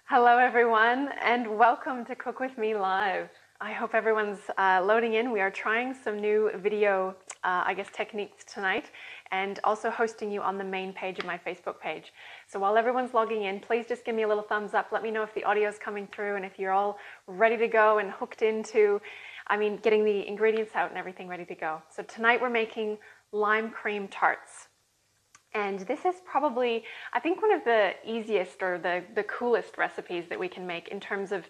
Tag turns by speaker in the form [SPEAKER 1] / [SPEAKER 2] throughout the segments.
[SPEAKER 1] Hello everyone, and welcome to Cook With Me Live. I hope everyone's loading in. We are trying some new video, techniques tonight, and also hosting you on the main page of my Facebook page. So while everyone's logging in, please just give me a little thumbs up. Let me know if the audio is coming through and if you're all ready to go and hooked into, getting the ingredients out and everything ready to go. So tonight we're making lime cream tarts. And this is probably, I think, one of the easiest or the coolest recipes that we can make in terms of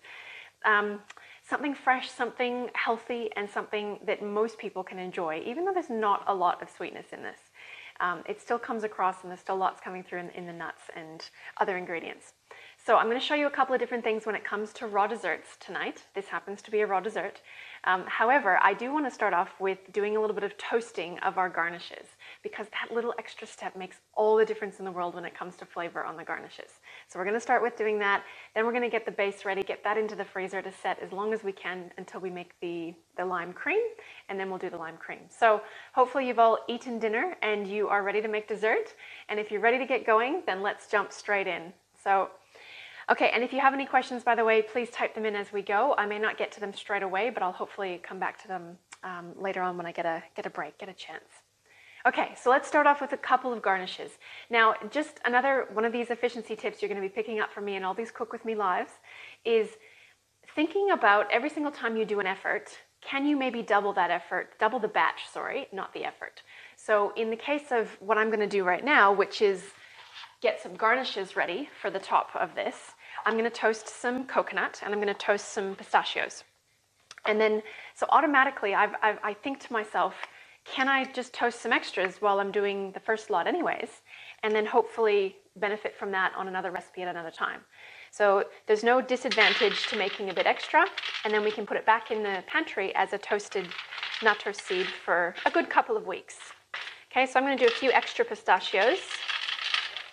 [SPEAKER 1] something fresh, something healthy, and something that most people can enjoy, even though there's not a lot of sweetness in this. It still comes across, and there's still lots coming through in the nuts and other ingredients. So I'm going to show you a couple of different things when it comes to raw desserts tonight. This happens to be a raw dessert. However, I do want to start off with doing a little bit of toasting of our garnishes, because that little extra step makes all the difference in the world when it comes to flavor on the garnishes. So we're going to start with doing that. Then we're going to get the base ready, get that into the freezer to set as long as we can until we make the lime cream, and then we'll do the lime cream. So hopefully you've all eaten dinner and you are ready to make dessert. And if you're ready to get going, then let's jump straight in. Okay, and if you have any questions, by the way, please type them in as we go. I may not get to them straight away, but I'll hopefully come back to them later on when I get a break, get a chance. Okay, so let's start off with a couple of garnishes. Now, just another one of these efficiency tips you're going to be picking up from me in all these Cook With Me lives is thinking about every single time you do an effort, can you maybe double that effort, double the batch, sorry, not the effort. So in the case of what I'm going to do right now, which is get some garnishes ready for the top of this, I'm going to toast some coconut and I'm going to toast some pistachios. And then, so automatically I think to myself, can I just toast some extras while I'm doing the first lot anyways, and then hopefully benefit from that on another recipe at another time. So there's no disadvantage to making a bit extra, and then we can put it back in the pantry as a toasted nut or seed for a good couple of weeks. Okay, so I'm going to do a few extra pistachios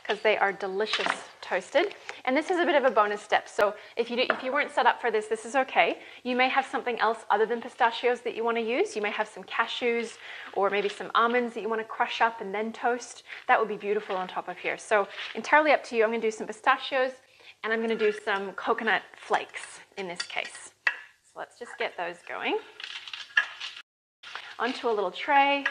[SPEAKER 1] because they are delicious toasted. And this is a bit of a bonus step. So if you weren't set up for this, this is okay. You may have something else other than pistachios that you want to use. You may have some cashews or maybe some almonds that you want to crush up and then toast. That would be beautiful on top of here. So entirely up to you. I'm going to do some pistachios and I'm going to do some coconut flakes in this case. So let's just get those going. Onto a little tray.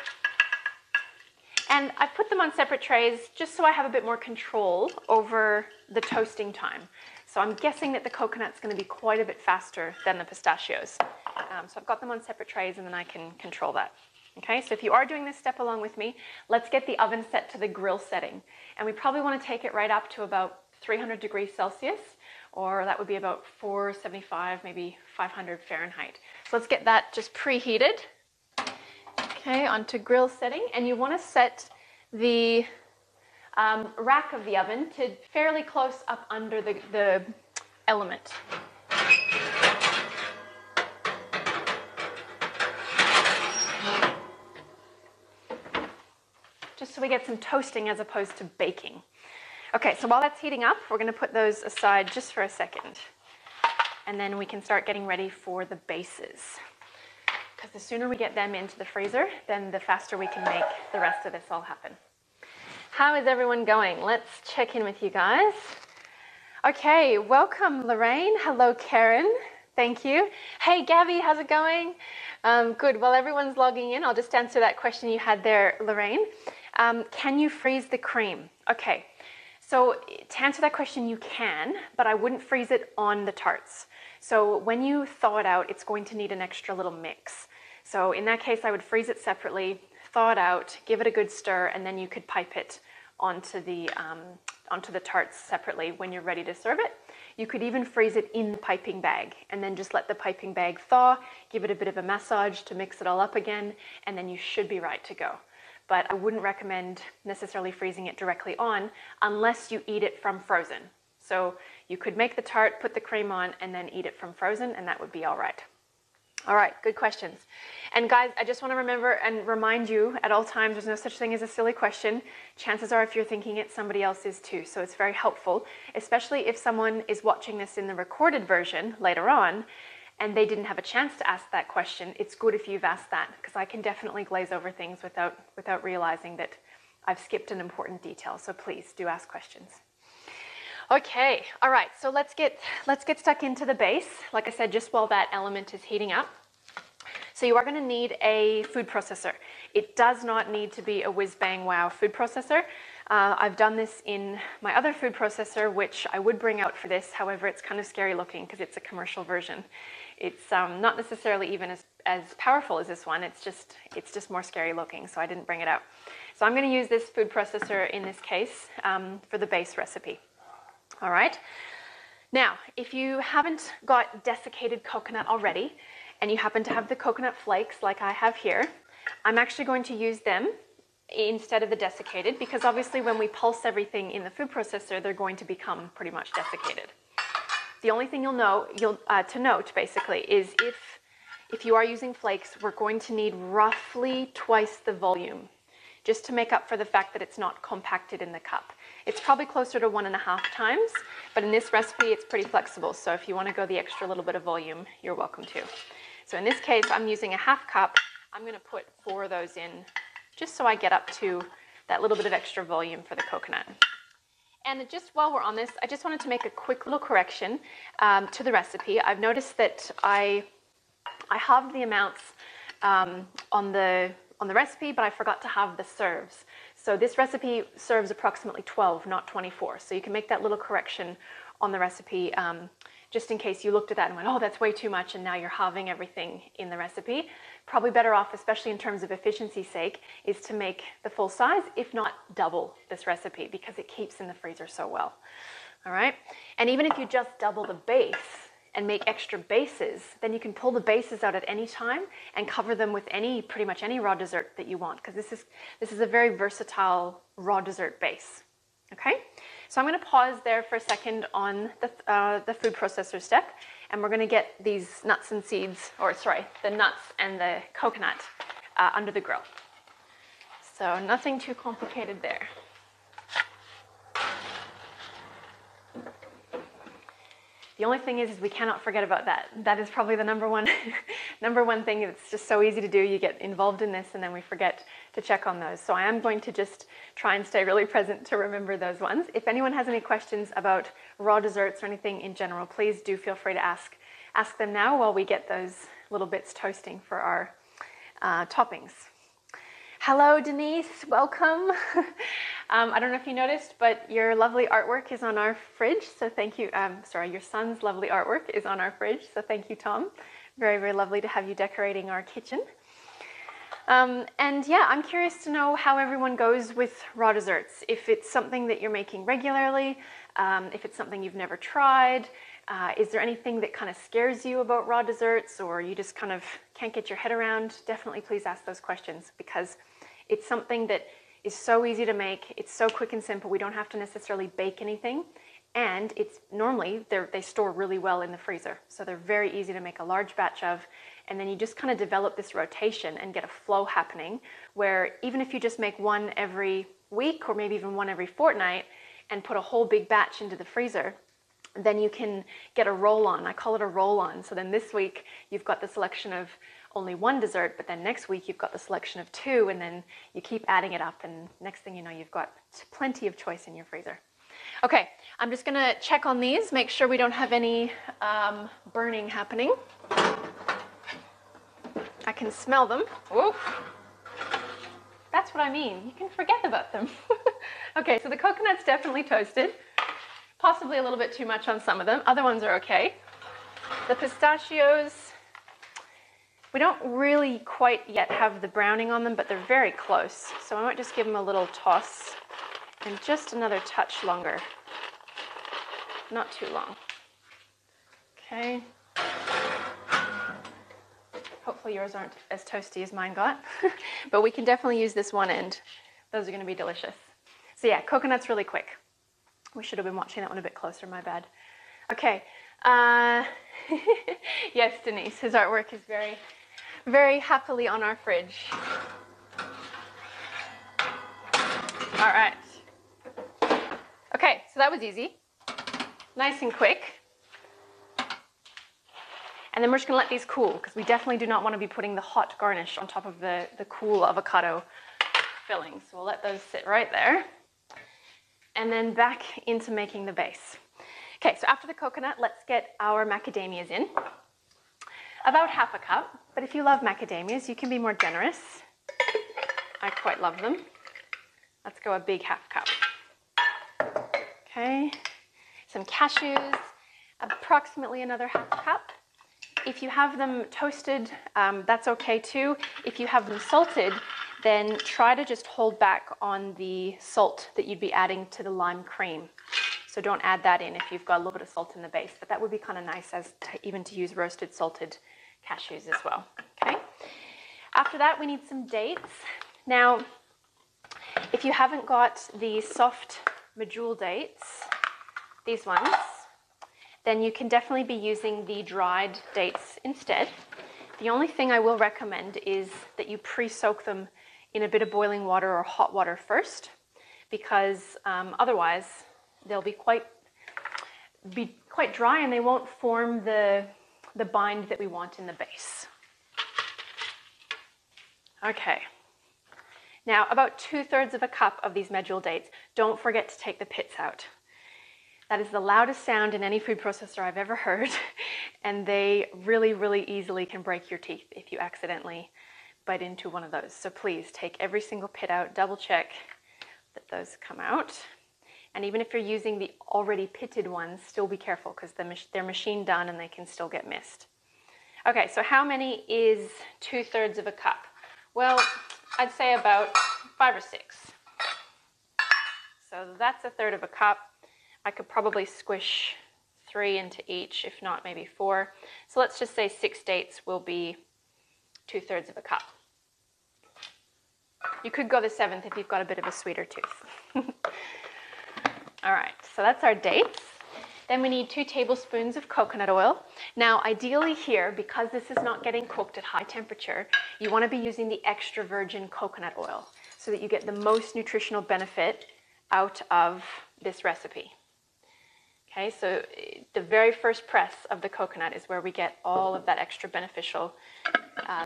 [SPEAKER 1] And I put them on separate trays just so I have a bit more control over the toasting time. So I'm guessing that the coconut's going to be quite a bit faster than the pistachios. So I've got them on separate trays and then I can control that. Okay, so if you are doing this step along with me, let's get the oven set to the grill setting. And we probably want to take it right up to about 300 degrees Celsius, or that would be about 475, maybe 500 Fahrenheit. So let's get that just preheated. Okay, onto grill setting, and you want to set the rack of the oven to fairly close up under the element. Just so we get some toasting as opposed to baking. Okay, so while that's heating up, we're going to put those aside just for a second. And then we can start getting ready for the bases. Because the sooner we get them into the freezer, then the faster we can make the rest of this all happen. How is everyone going? Let's check in with you guys. Okay, welcome Lorraine. Hello Karen. Thank you. Hey Gabby, how's it going? Good. While everyone's logging in, I'll just answer that question you had there, Lorraine. Can you freeze the cream? Okay, so to answer that question, you can, but I wouldn't freeze it on the tarts. So when you thaw it out, it's going to need an extra little mix. So in that case, I would freeze it separately, thaw it out, give it a good stir, and then you could pipe it onto the tarts separately when you're ready to serve it. You could even freeze it in the piping bag and then just let the piping bag thaw, give it a bit of a massage to mix it all up again, and then you should be right to go. But I wouldn't recommend necessarily freezing it directly on unless you eat it from frozen. So you could make the tart, put the cream on, and then eat it from frozen, and that would be all right. All right, good questions. And guys, I just want to remember and remind you at all times, there's no such thing as a silly question. Chances are if you're thinking it, somebody else is too. So it's very helpful, especially if someone is watching this in the recorded version later on and they didn't have a chance to ask that question. It's good if you've asked that, because I can definitely glaze over things without realizing that I've skipped an important detail. So please do ask questions. Okay, all right, so let's get stuck into the base. Like I said, just while that element is heating up. So you are going to need a food processor. It does not need to be a whiz-bang wow food processor. I've done this in my other food processor, which I would bring out for this. However, it's kind of scary looking because it's a commercial version. It's not necessarily even as powerful as this one. It's just more scary looking, so I didn't bring it out. So I'm going to use this food processor in this case for the base recipe. All right. Now, if you haven't got desiccated coconut already, and you happen to have the coconut flakes like I have here, I'm actually going to use them instead of the desiccated, because obviously when we pulse everything in the food processor, they're going to become pretty much desiccated. The only thing to note basically is if you are using flakes, we're going to need roughly twice the volume, just to make up for the fact that it's not compacted in the cup. It's probably closer to 1.5 times, but in this recipe, it's pretty flexible. So if you want to go the extra little bit of volume, you're welcome to. So in this case, I'm using a 1/2 cup. I'm going to put 4 of those in, just so I get up to that little bit of extra volume for the coconut. And just while we're on this, I just wanted to make a quick little correction to the recipe. I've noticed that I halved the amounts on the recipe, but I forgot to have the serves. So this recipe serves approximately 12, not 24. So you can make that little correction on the recipe just in case you looked at that and went, oh, that's way too much, and now you're halving everything in the recipe. Probably better off, especially in terms of efficiency's sake, is to make the full size, if not double this recipe, because it keeps in the freezer so well. All right? And even if you just double the base and make extra bases, then you can pull the bases out at any time and cover them with pretty much any raw dessert that you want, because this is a very versatile raw dessert base. Okay, so I'm going to pause there for a second on the food processor step, and we're going to get these nuts and seeds, or sorry, the nuts and the coconut under the grill. So nothing too complicated there. The only thing is we cannot forget about that. That is probably the number one thing. It's just so easy to do. You get involved in this and then we forget to check on those. So I am going to just try and stay really present to remember those ones. If anyone has any questions about raw desserts or anything in general, please do feel free to ask them now while we get those little bits toasting for our toppings. Hello, Denise, welcome. I don't know if you noticed, but your lovely artwork is on our fridge, so thank you. Sorry, your son's lovely artwork is on our fridge, so thank you, Tom. Very, very lovely to have you decorating our kitchen. And yeah, I'm curious to know how everyone goes with raw desserts. If it's something that you're making regularly, if it's something you've never tried, is there anything that kind of scares you about raw desserts, or you just kind of can't get your head around? Definitely please ask those questions, because it's something that is so easy to make. It's so quick and simple. We don't have to necessarily bake anything. And it's normally, they store really well in the freezer. So they're very easy to make a large batch of. And then you just kind of develop this rotation and get a flow happening where even if you just make one every week or maybe even one every fortnight and put a whole big batch into the freezer, then you can get a roll-on. I call it a roll-on. So then this week you've got the selection of only one dessert, but then next week you've got the selection of 2, and then you keep adding it up, and next thing you know, you've got plenty of choice in your freezer. Okay, I'm just gonna check on these, make sure we don't have any burning happening. I can smell them. Whoa. That's what I mean. You can forget about them. Okay, so the coconut's definitely toasted. Possibly a little bit too much on some of them. Other ones are okay. The pistachios, we don't really quite yet have the browning on them, but they're very close. So I might just give them a little toss and just another touch longer. Not too long. Okay. Hopefully yours aren't as toasty as mine got, but we can definitely use this one end. Those are going to be delicious. So yeah, coconut's really quick. We should have been watching that one a bit closer, my bad. Okay. Yes, Denise, his artwork is very, very happily on our fridge. All right. Okay, so that was easy. Nice and quick. And then we're just going to let these cool, because we definitely do not want to be putting the hot garnish on top of the cool avocado filling. So we'll let those sit right there. and then back into making the base. Okay, so after the coconut, let's get our macadamias in. About half a cup, but if you love macadamias, you can be more generous. I quite love them. Let's go a big half cup. Okay, some cashews, approximately another half cup. If you have them toasted, that's okay too. If you have them salted, then try to just hold back on the salt that you'd be adding to the lime cream. So don't add that in if you've got a little bit of salt in the base, but that would be kind of nice even to use roasted salted cashews as well, okay? After that, we need some dates. Now, if you haven't got the soft medjool dates, these ones, then you can definitely be using the dried dates instead. The only thing I will recommend is that you pre-soak them in a bit of boiling water or hot water first, because otherwise they'll be quite dry and they won't form the bind that we want in the base. Okay. Now, about 2/3 of a cup of these medjool dates. Don't forget to take the pits out. That is the loudest sound in any food processor I've ever heard, and they really, really easily can break your teeth if you accidentally bite into one of those. So please take every single pit out, double check that those come out. And even if you're using the already pitted ones, still be careful because they're machine done and they can still get missed. Okay, so how many is 2/3 of a cup? Well, I'd say about 5 or 6. So that's 1/3 of a cup. I could probably squish 3 into each, if not maybe 4. So let's just say 6 dates will be 2/3 of a cup. You could go the 7th if you've got a bit of a sweeter tooth. All right, so that's our dates. Then we need 2 tablespoons of coconut oil. Now, ideally here, because this is not getting cooked at high temperature, you want to be using the extra virgin coconut oil so that you get the most nutritional benefit out of this recipe. Okay, so the very first press of the coconut is where we get all of that extra beneficial,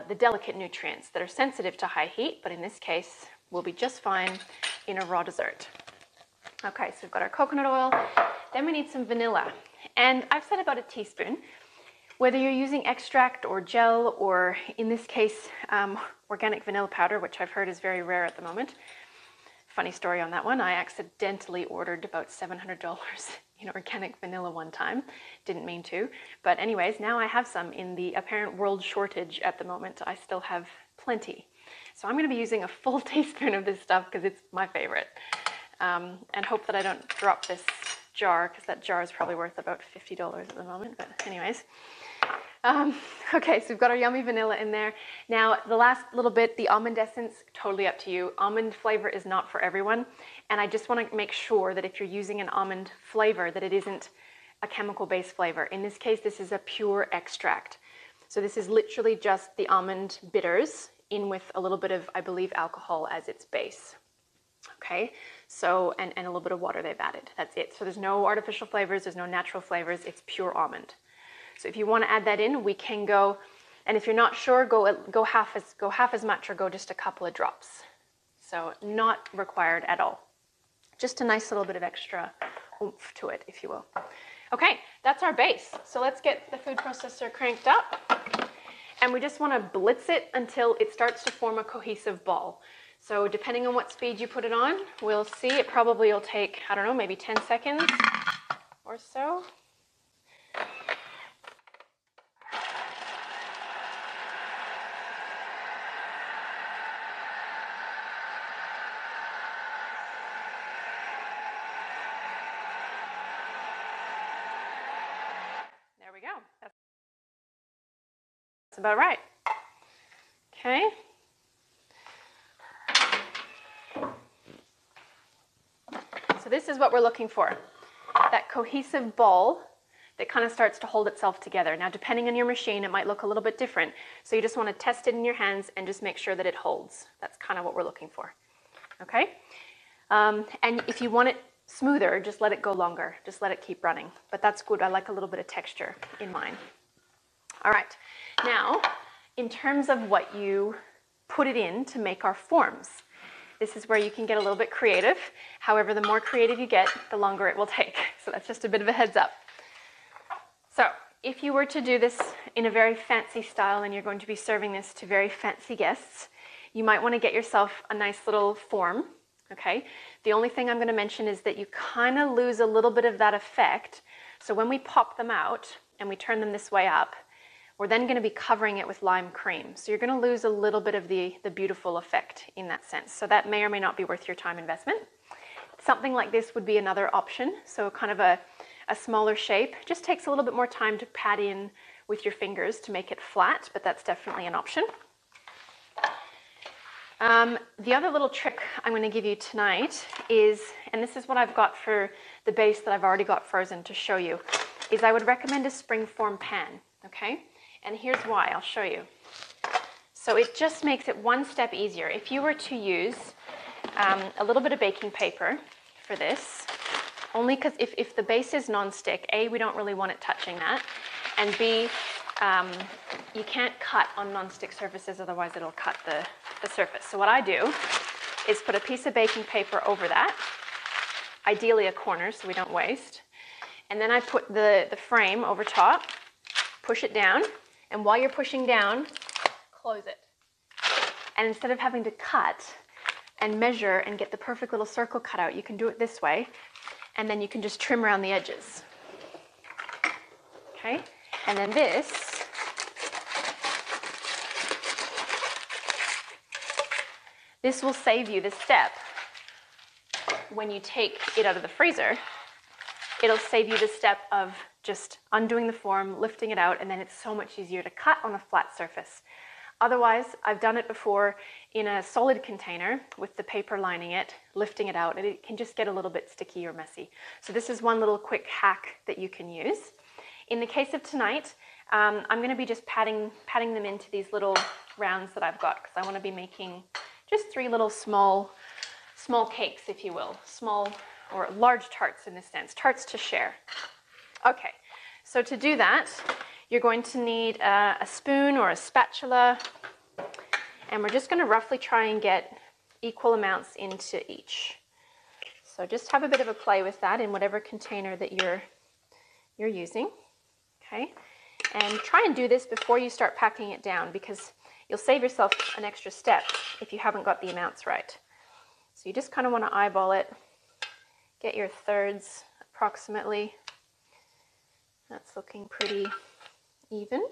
[SPEAKER 1] the delicate nutrients that are sensitive to high heat, but in this case will be just fine in a raw dessert. Okay, so we've got our coconut oil. Then we need some vanilla. And I've said about a teaspoon. Whether you're using extract or gel, or in this case, organic vanilla powder, which I've heard is very rare at the moment. Funny story on that one. I accidentally ordered about $700 in organic vanilla one time. Didn't mean to. But anyways, now I have some in the apparent world shortage at the moment. I still have plenty. So I'm going to be using a full teaspoon of this stuff because it's my favorite. And hope that I don't drop this jar, because that jar is probably worth about $50 at the moment. But anyways. Okay, so we've got our yummy vanilla in there. Now, the last little bit, the almond essence, totally up to you. Almond flavor is not for everyone. And I just want to make sure that if you're using an almond flavor, that it isn't a chemical-based flavor. In this case, this is a pure extract. So this is literally just the almond bitters in with a little bit of, I believe, alcohol as its base. Okay, so, and a little bit of water they've added. That's it. So there's no artificial flavors, there's no natural flavors, it's pure almond. So if you want to add that in, we can go, and if you're not sure, go half as much or go just a couple of drops. So not required at all. Just a nice little bit of extra oomph to it, if you will. Okay, that's our base. So let's get the food processor cranked up. And we just want to blitz it until it starts to form a cohesive ball. So depending on what speed you put it on, we'll see. It probably will take, I don't know, maybe 10 seconds or so. There we go. That's about right. Okay. So this is what we're looking for, that cohesive ball that kind of starts to hold itself together. Now, depending on your machine, it might look a little bit different. So you just want to test it in your hands and just make sure that it holds. That's kind of what we're looking for. Okay? And if you want it smoother, just let it go longer. Just let it keep running. But that's good. I like a little bit of texture in mine. All right. Now, in terms of what you put it in to make our forms. This is where you can get a little bit creative. However, the more creative you get, the longer it will take. So that's just a bit of a heads up. So if you were to do this in a very fancy style and you're going to be serving this to very fancy guests, you might want to get yourself a nice little form, okay? The only thing I'm going to mention is that you kind of lose a little bit of that effect. So when we pop them out and we turn them this way up, we're then going to be covering it with lime cream. So you're going to lose a little bit of the beautiful effect in that sense. So that may or may not be worth your time investment. Something like this would be another option. So kind of a smaller shape. Just takes a little bit more time to pat in with your fingers to make it flat, but that's definitely an option. The other little trick I'm going to give you tonight is, and this is what I've got for the base that I've already got frozen to show you, is I would recommend a springform pan, okay? And here's why, I'll show you. So it just makes it one step easier. If you were to use a little bit of baking paper for this, only because if the base is non-stick, A, we don't really want it touching that, and B, you can't cut on non-stick surfaces, otherwise it'll cut the surface. So what I do is put a piece of baking paper over that, ideally a corner so we don't waste, and then I put the frame over top, push it down, and while you're pushing down, close it. And instead of having to cut and measure and get the perfect little circle cut out, you can do it this way, and then you can just trim around the edges. Okay? And then this will save you the step when you take it out of the freezer. It'll save you the step of just undoing the form, lifting it out, and then it's so much easier to cut on a flat surface. Otherwise, I've done it before in a solid container with the paper lining it, lifting it out, and it can just get a little bit sticky or messy. So this is one little quick hack that you can use. In the case of tonight, I'm going to be just patting them into these little rounds that I've got, because I want to be making just 3 little small cakes, if you will, small or large tarts in this sense, tarts to share. Okay, so to do that, you're going to need a spoon or a spatula, and we're just going to roughly try and get equal amounts into each. So just have a bit of a play with that in whatever container that you're using, okay? And try and do this before you start packing it down, because you'll save yourself an extra step if you haven't got the amounts right. So you just kind of want to eyeball it, get your thirds approximately. That's looking pretty even.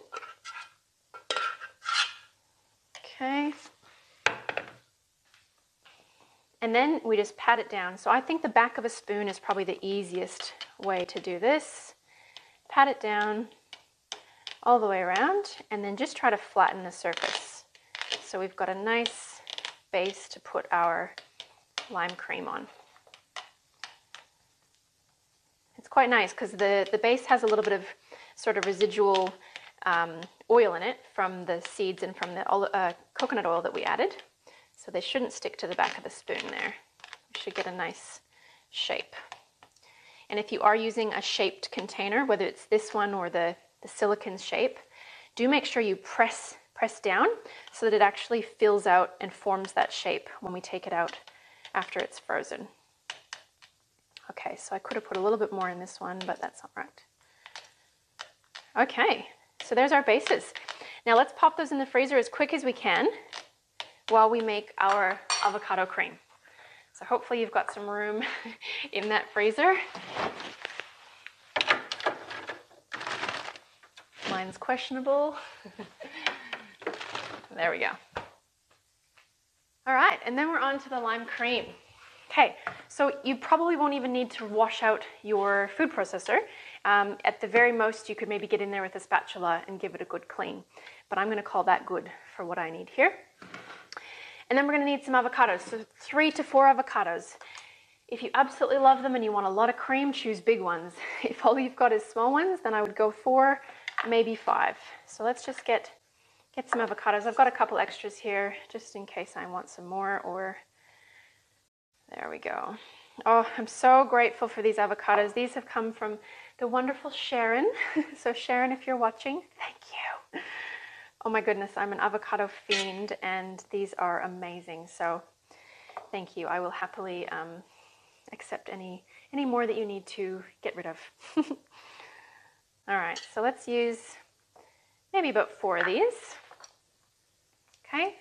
[SPEAKER 1] Okay. And then we just pat it down. So I think the back of a spoon is probably the easiest way to do this. Pat it down all the way around, and then just try to flatten the surface. So we've got a nice base to put our lime cream on. It's quite nice because the base has a little bit of sort of residual oil in it from the seeds and from the coconut oil that we added. So they shouldn't stick to the back of the spoon there. We should get a nice shape. And if you are using a shaped container, whether it's this one or the silicone shape, do make sure you press down so that it actually fills out and forms that shape when we take it out after it's frozen. Okay, so I could have put a little bit more in this one, but that's not right. Okay, so there's our bases. Now let's pop those in the freezer as quick as we can while we make our avocado cream. So hopefully you've got some room in that freezer. Mine's questionable. There we go. All right, and then we're on to the lime cream. Okay, so you probably won't even need to wash out your food processor. At the very most, you could maybe get in there with a spatula and give it a good clean. But I'm going to call that good for what I need here. And then we're going to need some avocados, so 3 to 4 avocados. If you absolutely love them and you want a lot of cream, choose big ones. If all you've got is small ones, then I would go 4, maybe 5. So let's just get some avocados. I've got a couple extras here just in case I want some more, or there we go. Oh, I'm so grateful for these avocados. These have come from the wonderful Sharon. So Sharon, if you're watching, thank you. Oh my goodness, I'm an avocado fiend and these are amazing. So thank you. I will happily accept any more that you need to get rid of. All right, so let's use maybe about 4 of these. Okay,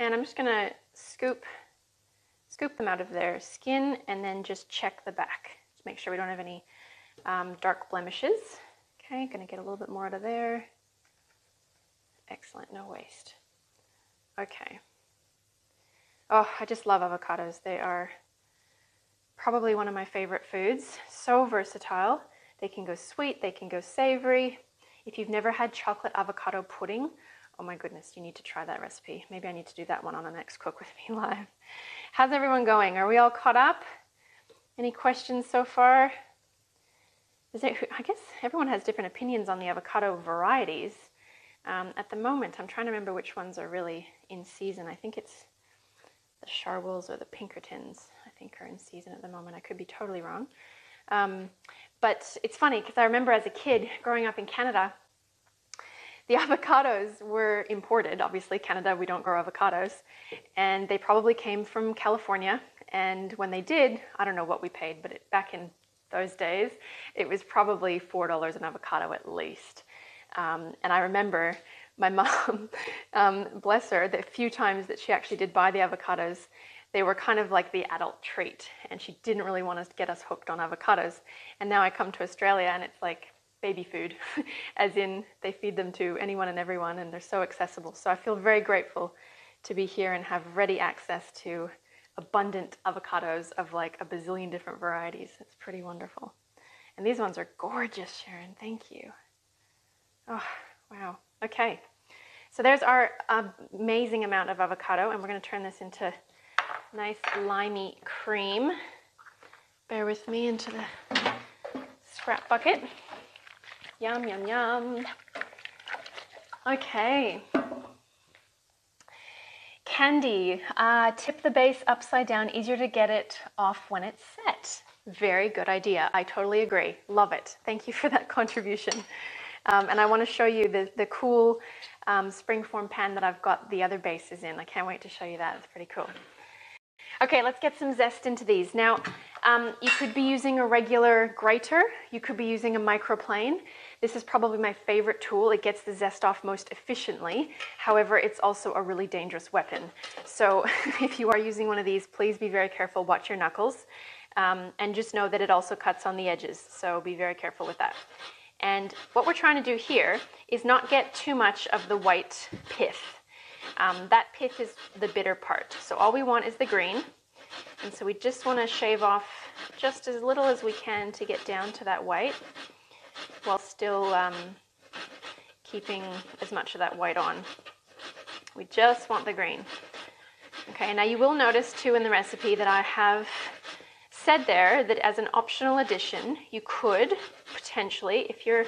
[SPEAKER 1] and I'm just gonna scoop them out of their skin and then just check the back to make sure we don't have any dark blemishes. Okay, gonna get a little bit more out of there. Excellent, no waste. Okay. Oh, I just love avocados. They are probably one of my favorite foods. So versatile. They can go sweet, they can go savory. If you've never had chocolate avocado pudding, oh my goodness, you need to try that recipe. Maybe I need to do that one on the next Cook With Me Live. How's everyone going? Are we all caught up? Any questions so far? I guess everyone has different opinions on the avocado varieties. At the moment, I'm trying to remember which ones are really in season. I think it's the Charwells or the Pinkertons, I think, are in season at the moment. I could be totally wrong. But it's funny because I remember as a kid growing up in Canada, the avocados were imported. Obviously, Canada, we don't grow avocados. And they probably came from California. And when they did, I don't know what we paid, but back in those days, it was probably $4 an avocado at least. And I remember my mom, bless her, the few times that she actually did buy the avocados, they were kind of like the adult treat. And she didn't really want to get us hooked on avocados. And now I come to Australia and it's like baby food, as in they feed them to anyone and everyone, and they're so accessible. So I feel very grateful to be here and have ready access to abundant avocados of like a bazillion different varieties. It's pretty wonderful. And these ones are gorgeous, Sharon. Thank you. Oh, wow. Okay. So there's our amazing amount of avocado, and we're going to turn this into nice limey cream. Bear with me, into the scrap bucket. Yum, yum, yum. Okay. Candy, tip the base upside down, easier to get it off when it's set. Very good idea. I totally agree. Love it. Thank you for that contribution. And I want to show you the cool springform pan that I've got the other bases in. I can't wait to show you that. It's pretty cool. Okay, let's get some zest into these. Now, you could be using a regular grater. You could be using a microplane. This is probably my favorite tool. It gets the zest off most efficiently. However, it's also a really dangerous weapon. So if you are using one of these, please be very careful. Watch your knuckles. And just know that it also cuts on the edges. So be very careful with that. And what we're trying to do here is not get too much of the white pith. That pith is the bitter part. So all we want is the green. And so we just want to shave off just as little as we can to get down to that white, while still keeping as much of that white on. We just want the green. Okay, now you will notice too in the recipe that I have said there that as an optional addition, you could potentially, if you're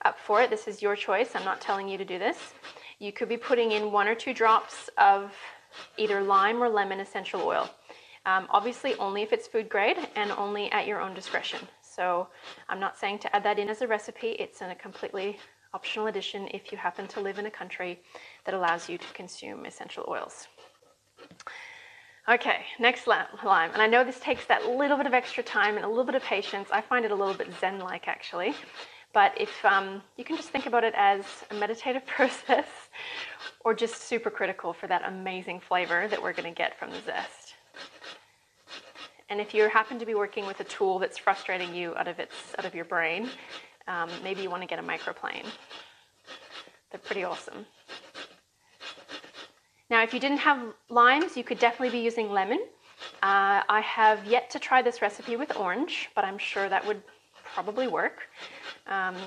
[SPEAKER 1] up for it, this is your choice, I'm not telling you to do this, you could be putting in 1 or 2 drops of either lime or lemon essential oil. Obviously only if it's food grade and only at your own discretion. So I'm not saying to add that in as a recipe. It's a completely optional addition if you happen to live in a country that allows you to consume essential oils. Okay, next lime. And I know this takes that little bit of extra time and a little bit of patience. I find it a little bit zen-like actually. But if you can just think about it as a meditative process or just super critical for that amazing flavor that we're going to get from the zest. And if you happen to be working with a tool that's frustrating you out of your brain, maybe you want to get a microplane. They're pretty awesome. Now, if you didn't have limes, you could definitely be using lemon. I have yet to try this recipe with orange, but I'm sure that would probably work.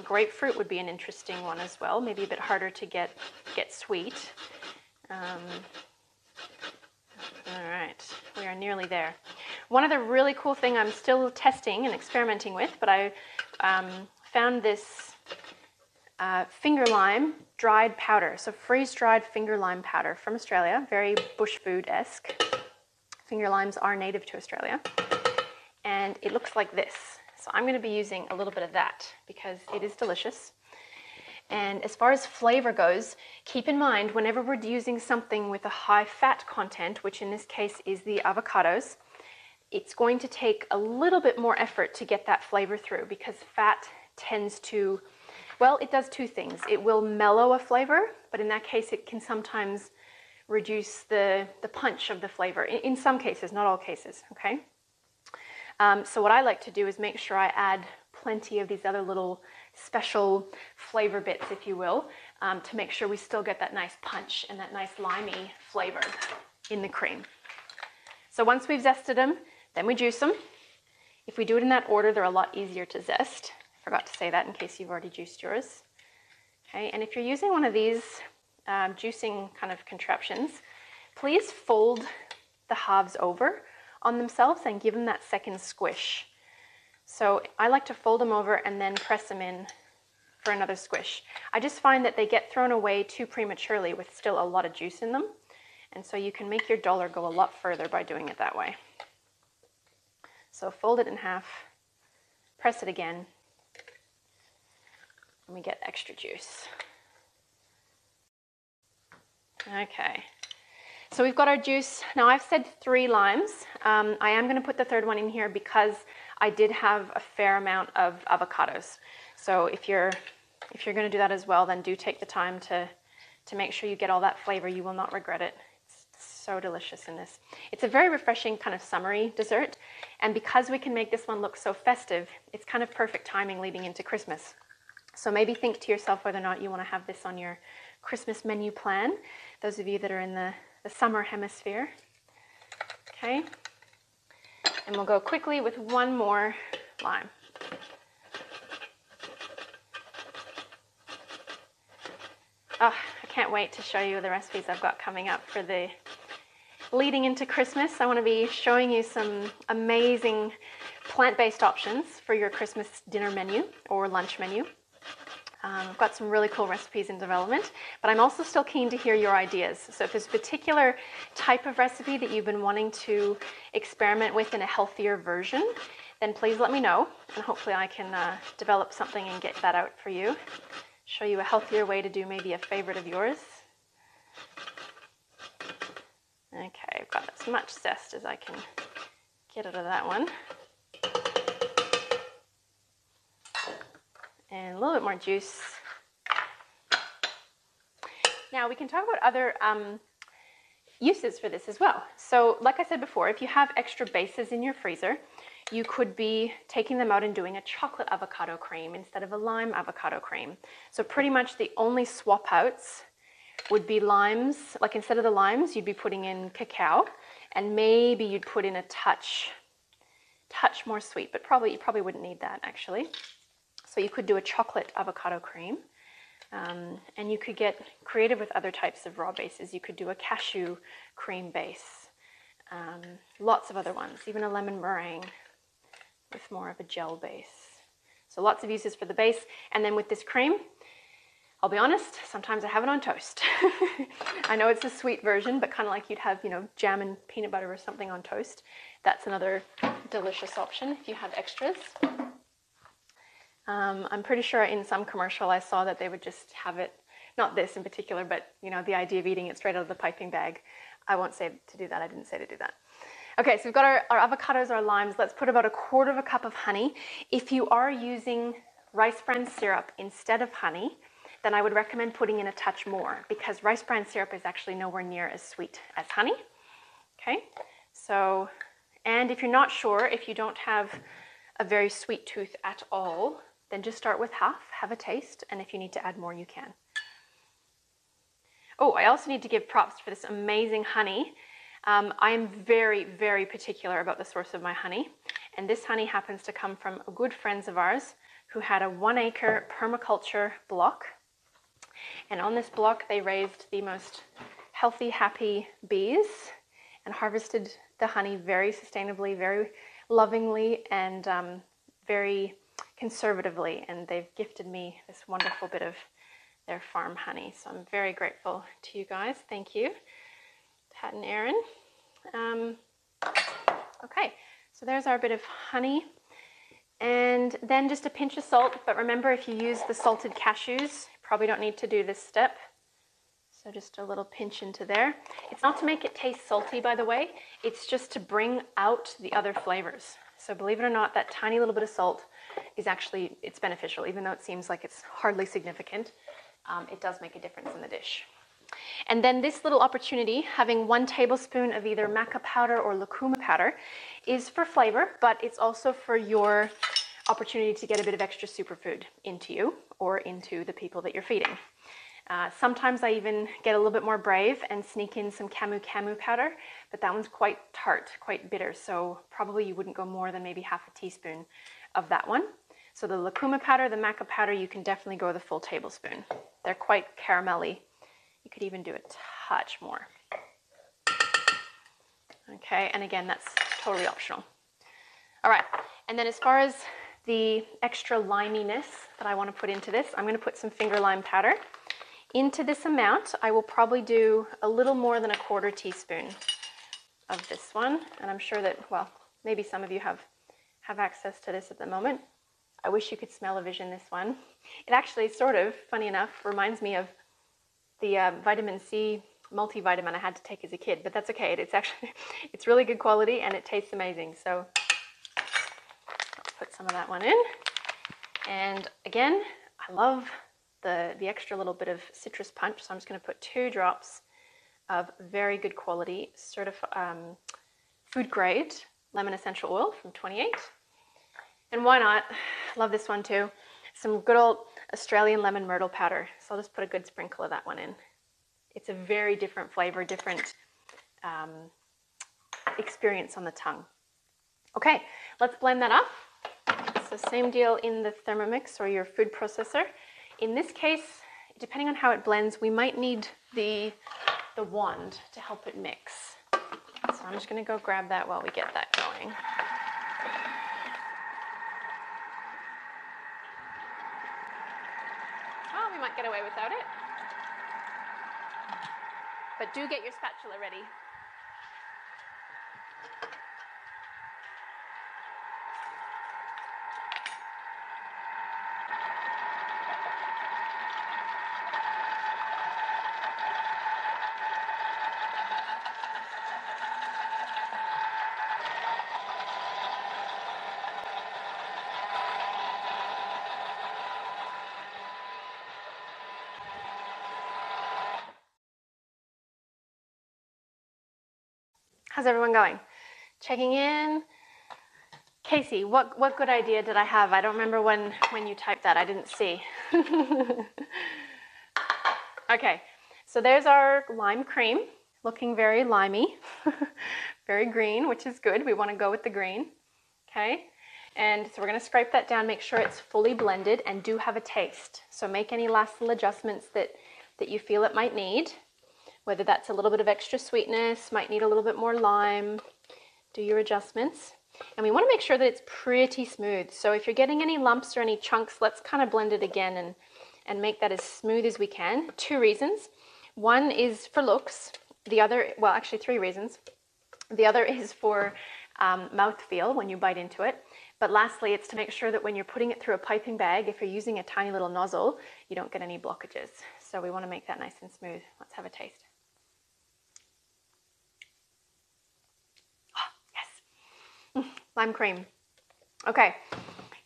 [SPEAKER 1] Grapefruit would be an interesting one as well, maybe a bit harder to get sweet. All right, we are nearly there. One other really cool thing I'm still testing and experimenting with, but I found this finger lime dried powder. So freeze-dried finger lime powder from Australia, very bush food-esque. Finger limes are native to Australia. And it looks like this. So I'm going to be using a little bit of that because it is delicious. And as far as flavor goes, keep in mind whenever we're using something with a high fat content, which in this case is the avocados, it's going to take a little bit more effort to get that flavor through because fat tends to, well, it does two things. It will mellow a flavor, but in that case it can sometimes reduce the punch of the flavor. In some cases, not all cases, okay? So what I like to do is make sure I add plenty of these other little special flavor bits, if you will, to make sure we still get that nice punch and that nice limey flavor in the cream. So once we've zested them, then we juice them. If we do it in that order, they're a lot easier to zest. I forgot to say that in case you've already juiced yours. Okay, and if you're using one of these juicing kind of contraptions, please fold the halves over on themselves and give them that second squish. So I like to fold them over and then press them in for another squish. I just find that they get thrown away too prematurely with still a lot of juice in them. And so you can make your dollar go a lot further by doing it that way. So fold it in half, press it again, and we get extra juice. Okay, so we've got our juice. Now I've said 3 limes. I am going to put the third one in here because I did have a fair amount of avocados. So if you're going to do that as well, then do take the time to make sure you get all that flavor. You will not regret it. It's so delicious in this. It's a very refreshing kind of summery dessert. And because we can make this one look so festive, it's kind of perfect timing leading into Christmas. So maybe think to yourself whether or not you want to have this on your Christmas menu plan. Those of you that are in the summer hemisphere. Okay. And we'll go quickly with one more lime. Oh, I can't wait to show you the recipes I've got coming up for the leading into Christmas. I want to be showing you some amazing plant-based options for your Christmas dinner menu or lunch menu. I've got some really cool recipes in development, but I'm also still keen to hear your ideas. So if there's a particular type of recipe that you've been wanting to experiment with in a healthier version, then please let me know, and hopefully I can develop something and get that out for you. Show you a healthier way to do maybe a favorite of yours. Okay, I've got as much zest as I can get out of that one. And a little bit more juice. Now we can talk about other uses for this as well. So like I said before, if you have extra bases in your freezer, you could be taking them out and doing a chocolate avocado cream instead of a lime avocado cream. So pretty much the only swap outs would be limes. Like instead of the limes, you'd be putting in cacao, and maybe you'd put in a touch more sweet, but you probably wouldn't need that actually. So you could do a chocolate avocado cream, and you could get creative with other types of raw bases. You could do a cashew cream base, lots of other ones, even a lemon meringue with more of a gel base. So lots of uses for the base. And then with this cream, I'll be honest, sometimes I have it on toast. I know it's a sweet version, but kind of like you'd have, jam and peanut butter or something on toast. That's another delicious option if you have extras. I'm pretty sure in some commercial I saw that they would just have it, not this in particular, but the idea of eating it straight out of the piping bag. I won't say to do that. I didn't say to do that. Okay, so we've got our avocados, our limes. Let's put about 1/4 cup of honey. If you are using rice bran syrup instead of honey, then I would recommend putting in a touch more because rice bran syrup is actually nowhere near as sweet as honey. Okay, so, and if you're not sure, if you don't have a very sweet tooth at all, then just start with half, have a taste, and if you need to add more, you can. Oh, I also need to give props for this amazing honey. I am very, very particular about the source of my honey, and this honey happens to come from good friends of ours who had a 1-acre permaculture block, and on this block they raised the most healthy, happy bees and harvested the honey very sustainably, very lovingly, and very conservatively, and they've gifted me this wonderful bit of their farm honey. So I'm very grateful to you guys. Thank you, Pat and Aaron. Okay, so there's our bit of honey. And then just a pinch of salt, but remember if you use the salted cashews, probably don't need to do this step. So just a little pinch into there. It's not to make it taste salty, by the way. It's just to bring out the other flavors. So believe it or not, that tiny little bit of salt is actually, it's beneficial. Even though it seems like it's hardly significant, it does make a difference in the dish. And then this little opportunity, having 1 tablespoon of either maca powder or lucuma powder, is for flavor, but it's also for your opportunity to get a bit of extra superfood into you or into the people that you're feeding. Sometimes I even get a little bit more brave and sneak in some camu powder, but that one's quite tart, quite bitter, so probably you wouldn't go more than maybe half a teaspoon of that one. So the lucuma powder, the maca powder, you can definitely go the full tablespoon. They're quite caramelly. You could even do a touch more. Okay, and again, that's totally optional. All right, and then as far as the extra liminess that I want to put into this, I'm going to put some finger lime powder. Into this amount, I will probably do a little more than a 1/4 teaspoon of this one. And I'm sure that, well, maybe some of you have access to this at the moment. I wish you could smell-o-vision this one. It actually sort of, funny enough, reminds me of the vitamin C multivitamin I had to take as a kid, but that's okay. It's really good quality and it tastes amazing. So let's put some of that one in. And again, I love the extra little bit of citrus punch, so I'm just going to put 2 drops of very good quality food grade lemon essential oil from 28. And why not? Love this one too. Some good old Australian lemon myrtle powder. So I'll just put a good sprinkle of that one in. It's a very different flavor, different experience on the tongue. Okay, let's blend that up. So same deal in the Thermomix or your food processor. In this case, depending on how it blends, we might need the wand to help it mix. So I'm just going to go grab that while we get that going. Oh, we might get away without it. But do get your spatula ready. How's everyone going? Checking in. Casey, what good idea did I have? I don't remember when you typed that. I didn't see. Okay, so there's our lime cream, looking very limey, very green, which is good. We want to go with the green. Okay, and so we're going to scrape that down, make sure it's fully blended, and do have a taste. So make any last little adjustments that you feel it might need. Whether that's a little bit of extra sweetness, might need a little bit more lime, do your adjustments. And we want to make sure that it's pretty smooth. So if you're getting any lumps or any chunks, let's kind of blend it again and make that as smooth as we can. 2 reasons. One is for looks. The other, well, actually 3 reasons. The other is for mouthfeel when you bite into it. But lastly, it's to make sure that when you're putting it through a piping bag, if you're using a tiny little nozzle, you don't get any blockages. So we want to make that nice and smooth. Let's have a taste. Lime cream. Okay,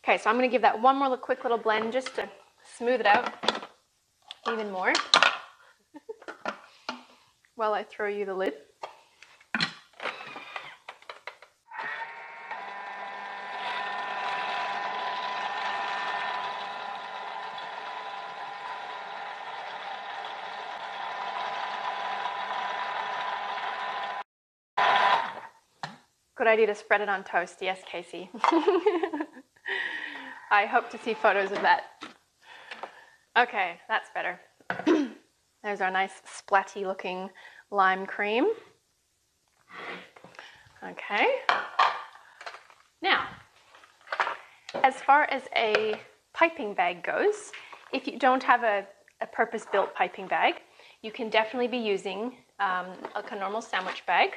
[SPEAKER 1] so I'm going to give that one more quick little blend just to smooth it out even more while I throw you the lid. Good idea to spread it on toast. Yes, Casey. I hope to see photos of that. Okay, that's better. There's our nice splatty looking lime cream. Okay. Now, as far as a piping bag goes, if you don't have a purpose-built piping bag, you can definitely be using like a normal sandwich bag.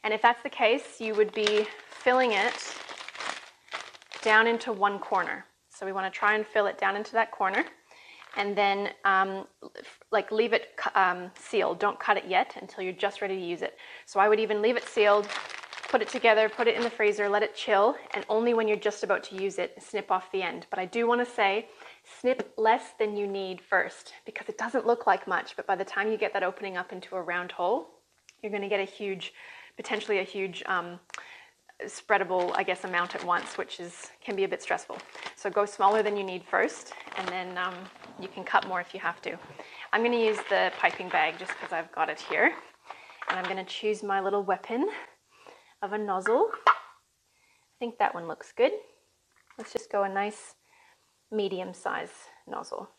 [SPEAKER 1] And if that's the case, you would be filling it down into one corner. So we want to try and fill it down into that corner. and then like leave it sealed. Don't cut it yet until you're just ready to use it. So I would even leave it sealed, put it together, put it in the freezer, let it chill, and only when you're just about to use it, snip off the end. But I do want to say, snip less than you need first, because it doesn't look like much, but by the time you get that opening up into a round hole, you're going to get a huge, potentially a huge spreadable, I guess, amount at once, which can be a bit stressful. So go smaller than you need first, and then you can cut more if you have to. I'm going to use the piping bag just because I've got it here, and I'm going to choose my little weapon of a nozzle. I think that one looks good. Let's just go a nice medium size nozzle.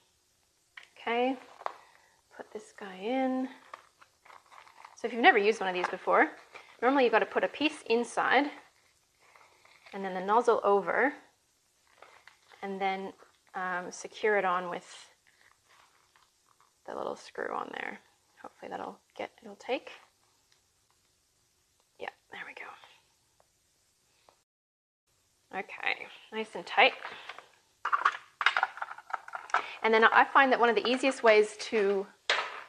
[SPEAKER 1] Okay, put this guy in. So if you've never used one of these before, normally you've got to put a piece inside and then the nozzle over, and then secure it on with the little screw on there. Hopefully it'll take. Yeah, there we go. Okay, nice and tight. And then I find that one of the easiest ways to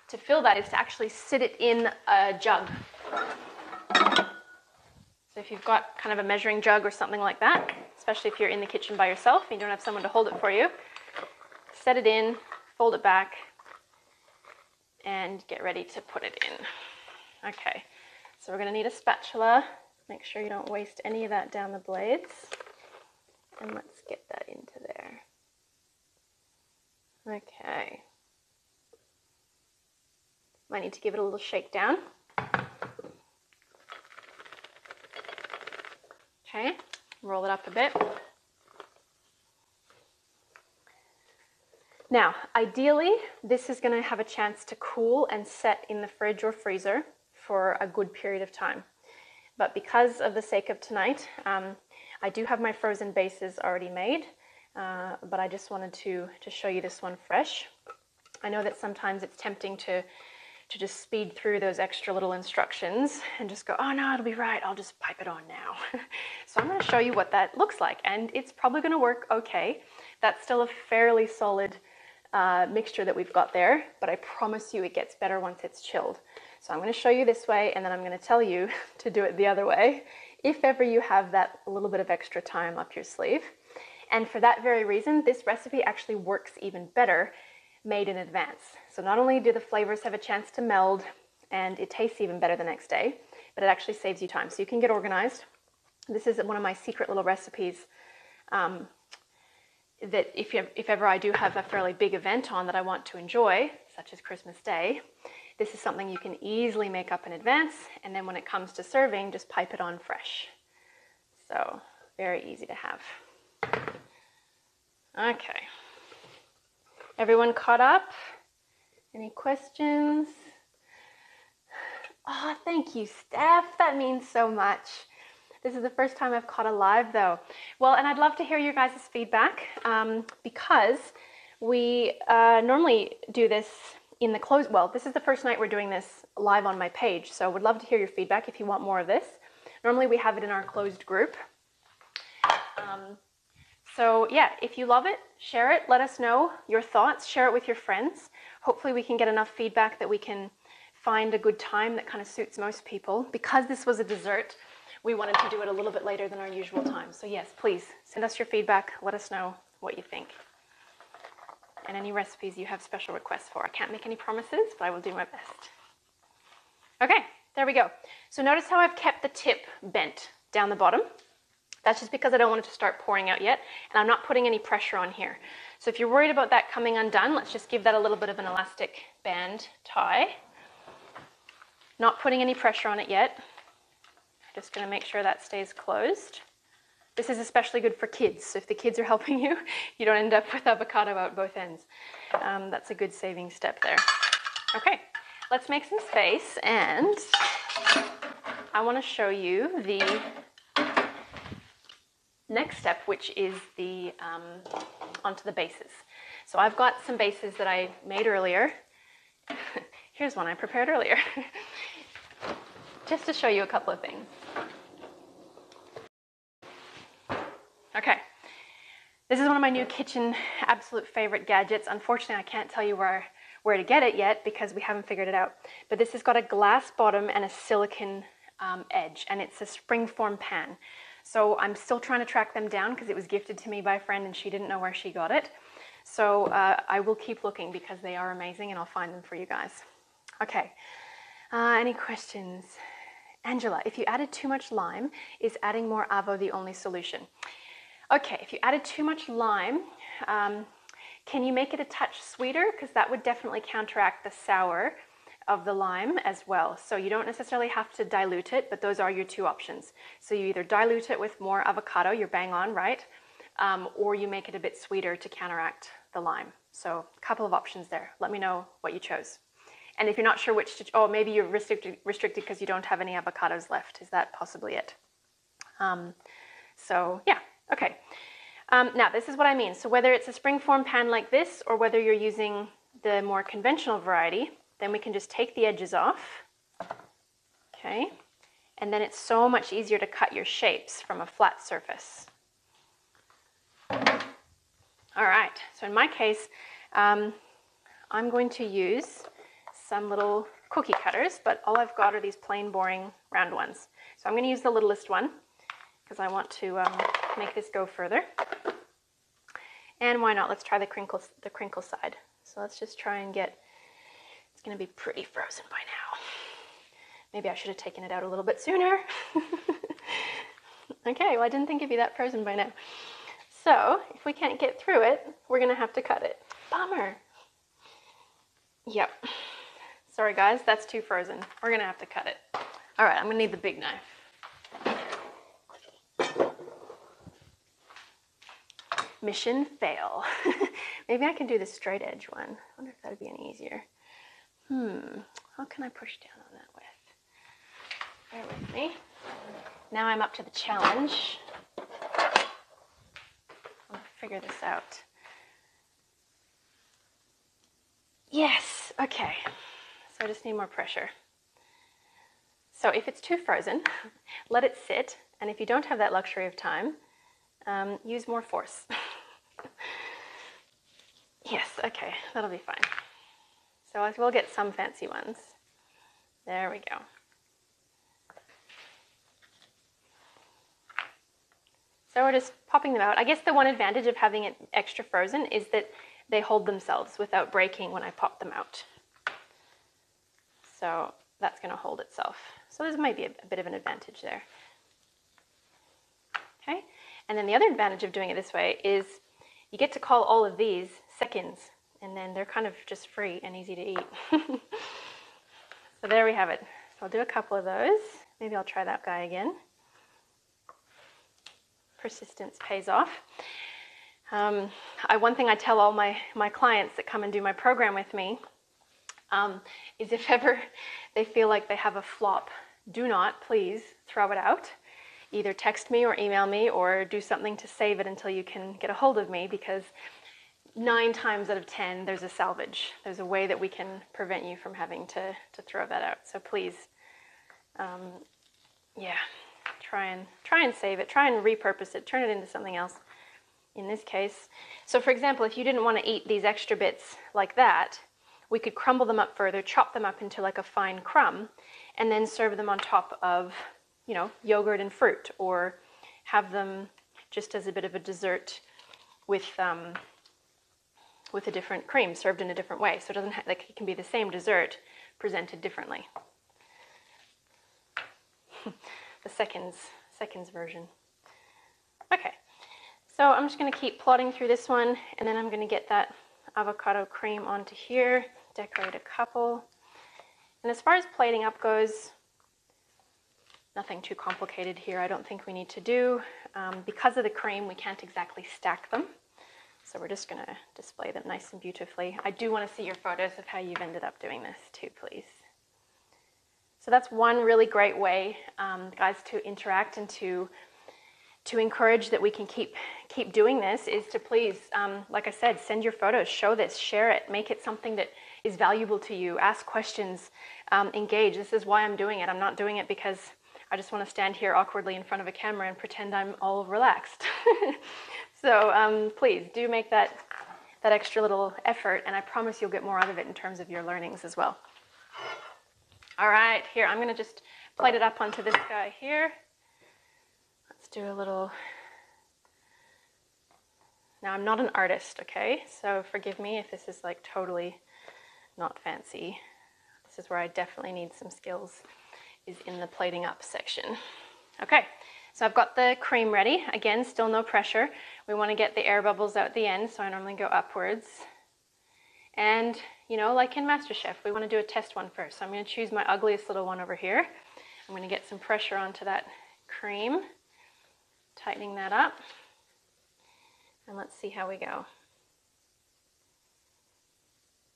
[SPEAKER 1] fill that is to actually sit it in a jug. So if you've got kind of a measuring jug or something like that, especially if you're in the kitchen by yourself and you don't have someone to hold it for you, set it in, fold it back, and get ready to put it in. Okay, so we're going to need a spatula. Make sure you don't waste any of that down the blades. And let's get that into there. Okay. Might need to give it a little shake down. Okay, roll it up a bit. Now, ideally, this is going to have a chance to cool and set in the fridge or freezer for a good period of time. But because of the sake of tonight, I do have my frozen bases already made, but I just wanted to show you this one fresh. I know that sometimes it's tempting to just speed through those extra little instructions and just go, oh no, it'll be right, I'll just pipe it on now. So I'm going to show you what that looks like, and it's probably going to work okay. That's still a fairly solid mixture that we've got there, but I promise you it gets better once it's chilled. So I'm going to show you this way, and then I'm going to tell you to do it the other way, if ever you have that little bit of extra time up your sleeve. And for that very reason, this recipe actually works even better made in advance. So not only do the flavors have a chance to meld and it tastes even better the next day, but it actually saves you time. So you can get organized. This is one of my secret little recipes that if ever I do have a fairly big event on that I want to enjoy, such as Christmas Day, this is something you can easily make up in advance, and then when it comes to serving, just pipe it on fresh. So very easy to have. Okay. Everyone caught up? Any questions? Oh, thank you, Steph. That means so much. This is the first time I've caught a live though. Well, and I'd love to hear your guys' feedback because we normally do this in the closed, well, this is the first night we're doing this live on my page, so would love to hear your feedback if you want more of this. Normally we have it in our closed group. So yeah, if you love it, share it, let us know your thoughts, share it with your friends. Hopefully we can get enough feedback that we can find a good time that kind of suits most people. Because this was a dessert, we wanted to do it a little bit later than our usual time. So yes, please send us your feedback, let us know what you think. And any recipes you have special requests for. I can't make any promises, but I will do my best. Okay, there we go. So notice how I've kept the tip bent down the bottom. That's just because I don't want it to start pouring out yet, and I'm not putting any pressure on here. So if you're worried about that coming undone, let's just give that a little bit of an elastic band tie. Not putting any pressure on it yet. Just going to make sure that stays closed. This is especially good for kids, so if the kids are helping you, you don't end up with avocado out both ends. That's a good saving step there. Okay, let's make some space, and I want to show you the next step, which is the onto the bases. So I've got some bases that I made earlier. Here's one I prepared earlier, just to show you a couple of things. Okay, This is one of my new kitchen absolute favorite gadgets. Unfortunately, I can't tell you where to get it yet because we haven't figured it out. But this has got a glass bottom and a silicone edge, and it's a springform pan. So I'm still trying to track them down because it was gifted to me by a friend and she didn't know where she got it. So I will keep looking because they are amazing and I'll find them for you guys. Okay, any questions? Angela, if you added too much lime, is adding more avo the only solution? Okay, if you added too much lime, can you make it a touch sweeter? Because that would definitely counteract the sour of the lime as well. So you don't necessarily have to dilute it, but those are your two options. So you either dilute it with more avocado, you're bang on, right? Or you make it a bit sweeter to counteract the lime. So a couple of options there. Let me know what you chose. And if you're not sure which to, oh, maybe you're restricted because you don't have any avocados left. Is that possibly it? So yeah. Okay, now this is what I mean. So whether it's a springform pan like this or whether you're using the more conventional variety, then we can just take the edges off, okay? And then it's so much easier to cut your shapes from a flat surface. All right, so in my case, I'm going to use some little cookie cutters, but all I've got are these plain, boring, round ones. So I'm going to use the littlest one because I want to make this go further. And why not? Let's try the crinkle side. So let's just try and get, it's going to be pretty frozen by now. Maybe I should have taken it out a little bit sooner. Okay, well I didn't think it'd be that frozen by now. So if we can't get through it, we're going to have to cut it. Bummer. Yep. Sorry guys, that's too frozen. We're going to have to cut it. All right, I'm going to need the big knife. Mission fail. Maybe I can do the straight edge one. I wonder if that'd be any easier. How can I push down on that with? Bear with me. Now I'm up to the challenge. I'll figure this out. Yes, okay. So I just need more pressure. So if it's too frozen, let it sit. And if you don't have that luxury of time, use more force. Yes, okay, that'll be fine. So I will get some fancy ones. There we go. So we're just popping them out. I guess the one advantage of having it extra frozen is that they hold themselves without breaking when I pop them out. So that's going to hold itself. So this might be a bit of an advantage there. Okay, and then the other advantage of doing it this way is you get to call all of these seconds, and then they're kind of just free and easy to eat. So there we have it. So I'll do a couple of those. Maybe I'll try that guy again. Persistence pays off. One thing I tell all my clients that come and do my program with me is if ever they feel like they have a flop, do not please throw it out. Either text me or email me or do something to save it until you can get a hold of me, because 9 times out of 10 there's a salvage. There's a way that we can prevent you from having to throw that out. So please, yeah, try and save it. Try and repurpose it. Turn it into something else. In this case, so for example, if you didn't want to eat these extra bits like that, we could crumble them up further, chop them up into like a fine crumb, and then serve them on top of, you know, yogurt and fruit, or have them just as a bit of a dessert with a different cream served in a different way. So it doesn't like it can be the same dessert presented differently. The seconds version. Okay, so I'm just going to keep plodding through this one, and then I'm going to get that avocado cream onto here, decorate a couple. And as far as plating up goes, nothing too complicated here. I don't think we need to do. Because of the cream, we can't exactly stack them. So we're just going to display them nice and beautifully. I do want to see your photos of how you've ended up doing this too, please. So that's one really great way, guys, to interact and to encourage that we can keep doing this, is to please, like I said, send your photos, show this, share it, make it something that is valuable to you, ask questions, engage. This is why I'm doing it. I'm not doing it because I just want to stand here awkwardly in front of a camera and pretend I'm all relaxed. So please do make that extra little effort, and I promise you'll get more out of it in terms of your learnings as well. All right, here, I'm gonna just plate it up onto this guy here. Let's do a little. Now, I'm not an artist, okay? So forgive me if this is like totally not fancy. This is where I definitely need some skills, is in the plating up section. Okay, so I've got the cream ready. Again, still no pressure. We want to get the air bubbles out the end, so I normally go upwards. And, you know, like in MasterChef, we want to do a test one first. So I'm going to choose my ugliest little one over here. I'm going to get some pressure onto that cream, tightening that up. And let's see how we go.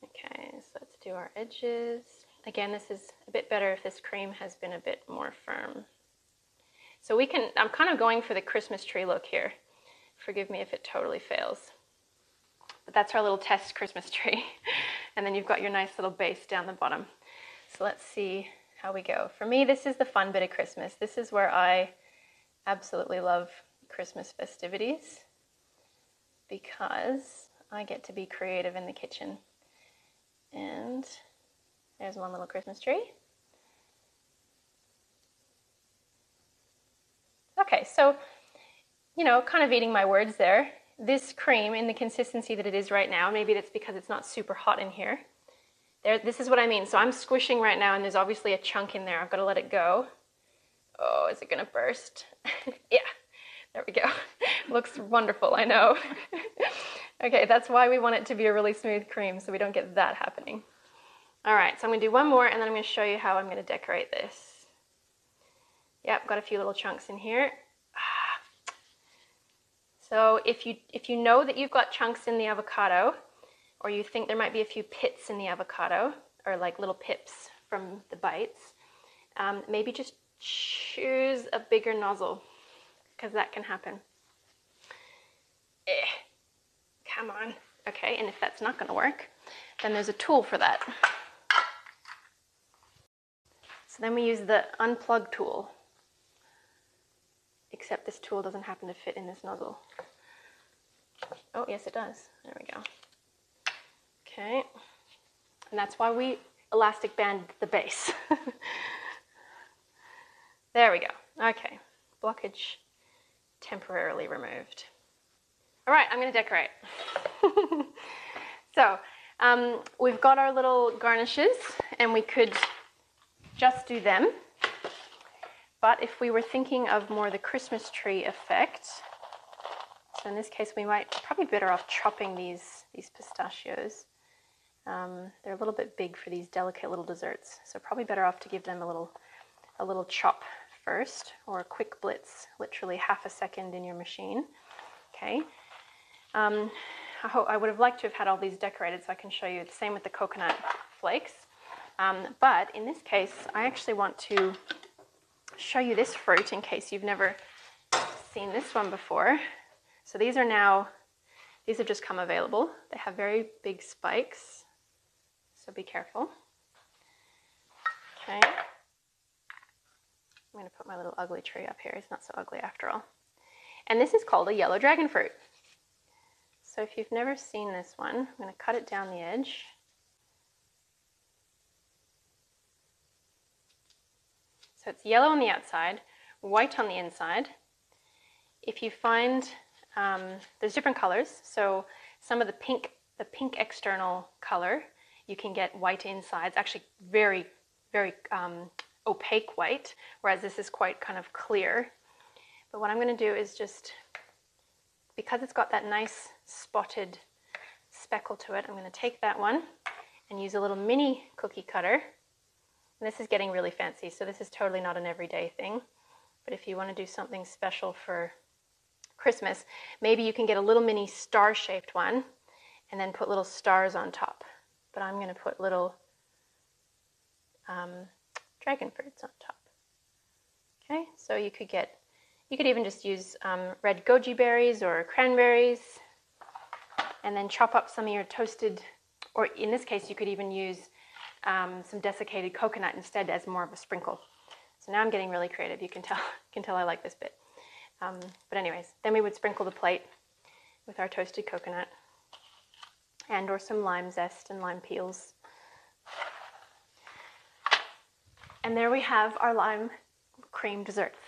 [SPEAKER 1] Okay, so let's do our edges. Again, this is a bit better if this cream has been a bit more firm. So we can, I'm kind of going for the Christmas tree look here. Forgive me if it totally fails. But that's our little test Christmas tree. And then you've got your nice little base down the bottom. So let's see how we go. For me, this is the fun bit of Christmas. This is where I absolutely love Christmas festivities, because I get to be creative in the kitchen. And there's one little Christmas tree. Okay, so, you know, kind of eating my words there. This cream, in the consistency that it is right now, maybe that's because it's not super hot in here. This is what I mean. So I'm squishing right now, and there's obviously a chunk in there. I've got to let it go. Oh, is it going to burst? Yeah, there we go. Looks wonderful, I know. Okay, that's why we want it to be a really smooth cream, so we don't get that happening. All right, so I'm going to do one more, and then I'm going to show you how I'm going to decorate this. Yep, got a few little chunks in here. So if you know that you've got chunks in the avocado, or you think there might be a few pits in the avocado, or like little pips from the bites, maybe just choose a bigger nozzle, because that can happen. Come on. Okay, and if that's not going to work, then there's a tool for that. So then we use the unplug tool. Except this tool doesn't happen to fit in this nozzle. Oh, yes it does. There we go. Okay. And that's why we elastic band the base. There we go. Okay. Blockage temporarily removed. All right, I'm going to decorate. So, we've got our little garnishes, and we could just do them. But if we were thinking of more the Christmas tree effect, so in this case we might probably be better off chopping these pistachios. They're a little bit big for these delicate little desserts, so probably better off to give them a little chop first, or a quick blitz, literally half a second in your machine. Okay. I would have liked to have had all these decorated so I can show you. The same with the coconut flakes. But in this case, I actually want to show you this fruit in case you've never seen this one before. So these have just come available. They have very big spikes, so be careful. Okay. I'm going to put my little ugly tree up here. It's not so ugly after all. And this is called a yellow dragon fruit. So if you've never seen this one, I'm going to cut it down the edge. So it's yellow on the outside, white on the inside. If you find, there's different colors. So some of the pink external color, you can get white inside. It's actually very, very opaque white, whereas this is quite kind of clear. But what I'm going to do is just, because it's got that nice spotted speckle to it, I'm going to take that one and use a little mini cookie cutter. And this is getting really fancy, so this is totally not an everyday thing. But if you want to do something special for Christmas, maybe you can get a little mini star-shaped one and then put little stars on top. But I'm going to put little dragon fruits on top. Okay, so you could even just use red goji berries or cranberries, and then chop up some of your toasted, or in this case, you could even use some desiccated coconut instead as more of a sprinkle. So now I'm getting really creative. You can tell I like this bit. But anyways, then we would sprinkle the plate with our toasted coconut and or some lime zest and lime peels. And there we have our lime cream desserts.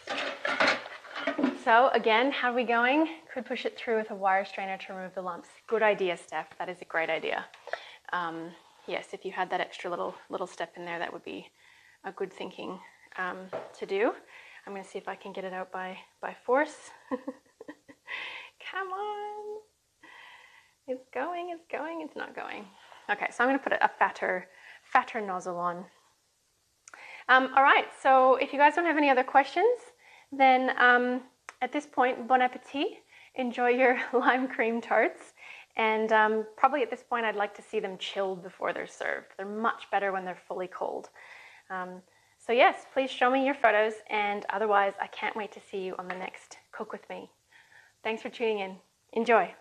[SPEAKER 1] So again, how are we going? Could push it through with a wire strainer to remove the lumps. Good idea, Steph. That is a great idea. Yes, if you had that extra little step in there, that would be a good thinking to do. I'm going to see if I can get it out by force. Come on. It's going, it's not going. Okay, so I'm going to put a fatter nozzle on. All right, so if you guys don't have any other questions, then at this point, bon appetit. Enjoy your lime cream tarts. And probably at this point, I'd like to see them chilled before they're served. They're much better when they're fully cold. So yes, please show me your photos, and otherwise, I can't wait to see you on the next Cook With Me. Thanks for tuning in. Enjoy.